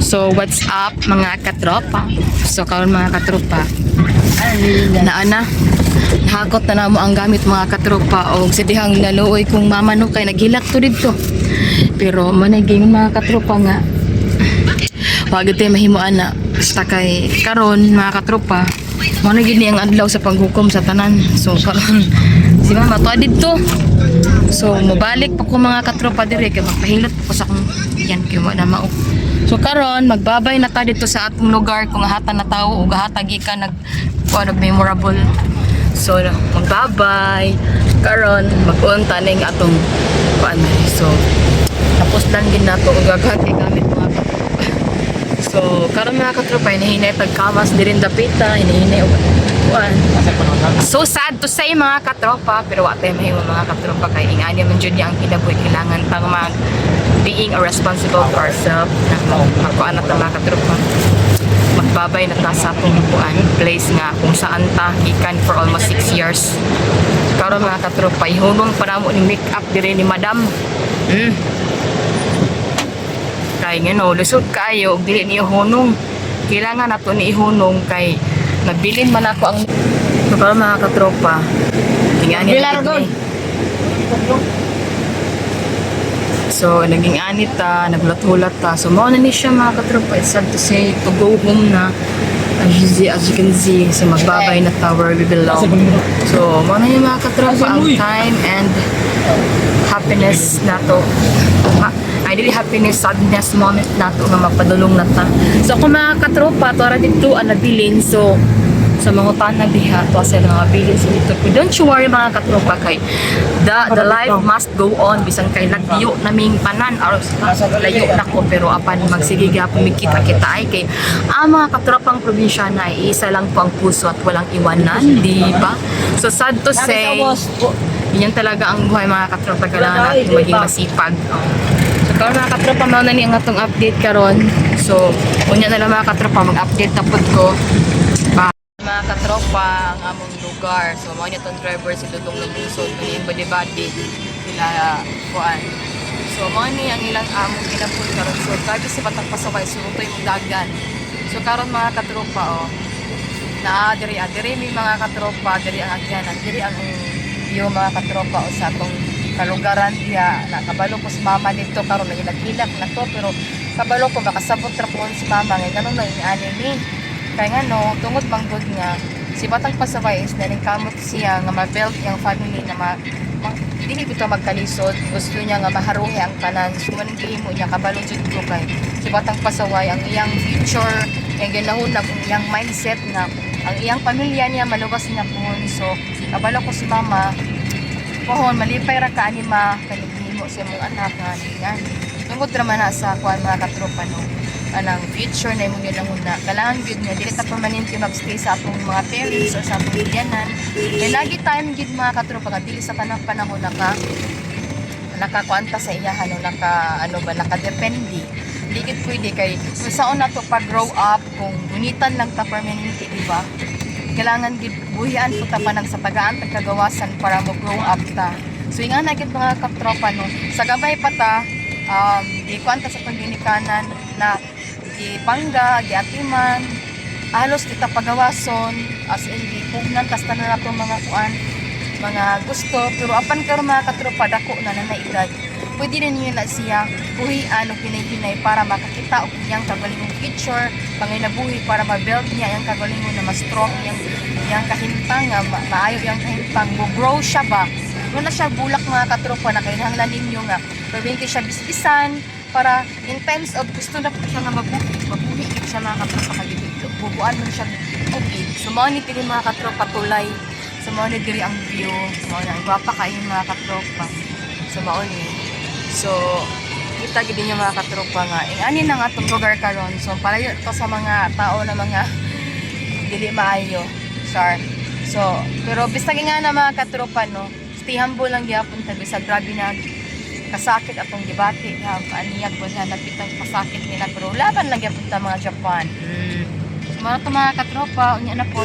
So what's up mga katropa? So karon mga katropa, nahakot na namo ang gamit mga katropa og sidihang naluoy kung mama no kay naghilak to didto. Pero managing mga katropa nga wag tay mahimuan na basta kay karon mga katropa mo na gid ang adlaw sa paghukom sa tanan. So karon si mama to didto. So mobalik pa ko mga katropa dire kay magpahilot ko sa akong yan kay mo na mao. So karon magbabay na ta dito sa atong lugar kung hatan na tao o gahatag gikan memorable. So magbabay karon mag-unta ning atong kuan. So tapos lang gid nato og gagati gamit mga katropa. So karon mga katropa hinahinay tagkamas dirin dapita hinahinay og kuan. So sad to say mga katropa pero wa tay mahimo mga katropa kay ingani man jud ang kinabuhi kailangan tang mag being a responsible to ourselves na magkuan na mga katropa. Magbabay na ta sa atong kuan place nga kung saan ta gikan for almost 6 years. Karon mga katropa ihunong pa namo ni make up dire ni madam. Kay ngano lusod kayo og dili ni ihunong. Kailangan nato ni ihunong kay nagbilin man ako ang karon mga katropa. Tingani ni so, naging anit ta, naglat-hulat ta. So, mao na ni siya mga katropa. It's sad to say, to go home na. As you can see, so magbabay na ta where we belong. So, mao na yung mga katropa, ang time and happiness na to. Ideally, happiness, sadness moment na to nga mapadulong na ta. So, kung mga katropa, tora dito ang nabilin. So, sa mga tanang diha to sa mga bilin sa dito. Don't you worry mga katropa kay the life must go on bisan kay lagyo naming panan or layo nako pero apan magsige gyapon mikita-kita ay kay ang mga katropang probinsya na isa lang po ang puso at walang iwanan, di ba? So sad to say, yan talaga ang buhay mga katropa, kailangan natin maging masipag. So karon mga katropa mao na ni ang atong update karon. So unya na lang mga katropa mag-update na pud ko mga katropa ang among lugar. So mao ni tong driver si Dudong Lubusod ni body sila kuan. So mao ni ang ilang among ginapul karon. So kabi si batang pasaway surutoy mong dagan. So karon mga katropa na diri mi mga katropa diri ang agyanan diri ang iyo mga katropa sa atong kalugaran diha. Nakabalo ko si mama dito karon naghilak na to pero kabalo ko makasabot ra po si mama ngay kanon na ani ni. Kaya nga no, tungod banggod nga, si Batang Pasaway is naring kamot siya nga ma-build yung family na dili bito magkalisod. Gusto niya nga maharuhi ang tanan. So manang gihimo niya kabalo jud ko kay si Batang Pasaway ang iyang future, ang ginahuna ang iyang mindset na ang iyang pamilya niya maluwas niya pohon. So kabalo ko si mama pohon malipay ra ka anima kanigihimo sa imong anak nga ningan. Tungod ra man sa kuan mga katropa no. Anang future na imong ginahuna kailangan gyud nga dili ta permanente magstay sa atong mga parents or sa atong biyanan kay lagi time gyud mga katropa ka dili sa tanang panahon nakakuanta sa iyahan o nakadepende dili gid pwede kay kung saon nato pag grow up kung gunitan lang ta permanente di ba kailangan gid buhian po ta panang sa tagaan kagawasan para mo grow up ta so ingana gid mga katropa no sa gabay pa ta di kuanta sa pagginikanan na gipangga, giatiman, halos kita pagawason, as in gipugnan, tas tanan nato mga kuan, mga gusto, pero apan karon mga katropa, dako na edad, pwede na niyo na siya buhian o pinay-pinay para makakita o kanyang kagalingong future, panginabuhi para ma-build niya yung kagalingon na mas strong yung kahintang, maayo yung kahintang, mo-grow siya ba? Kung na siya bulak mga katropa na kailangan ninyo nga, pwede siya bisbisan, para in times of gusto na po siya nga mabuhi siya mga katropa kagibig bubuan mo siya tubig so mao ni pili mga katropa tulay so mao ni diri ang view mao na gwapa kayo mga katropa so mao ni so kita gid niyo mga katropa nga ani na nga tong lugar karon so palayo to sa mga tao na mga dili maayo so pero bisag nga na mga katropa no stay humble lang gyapon ta bisag grabe na kasakit atong gibati nga kaaniyag po na nagpitang pasakit nila pero laban lang yapon ta mga Japan. So mga katropa unya na po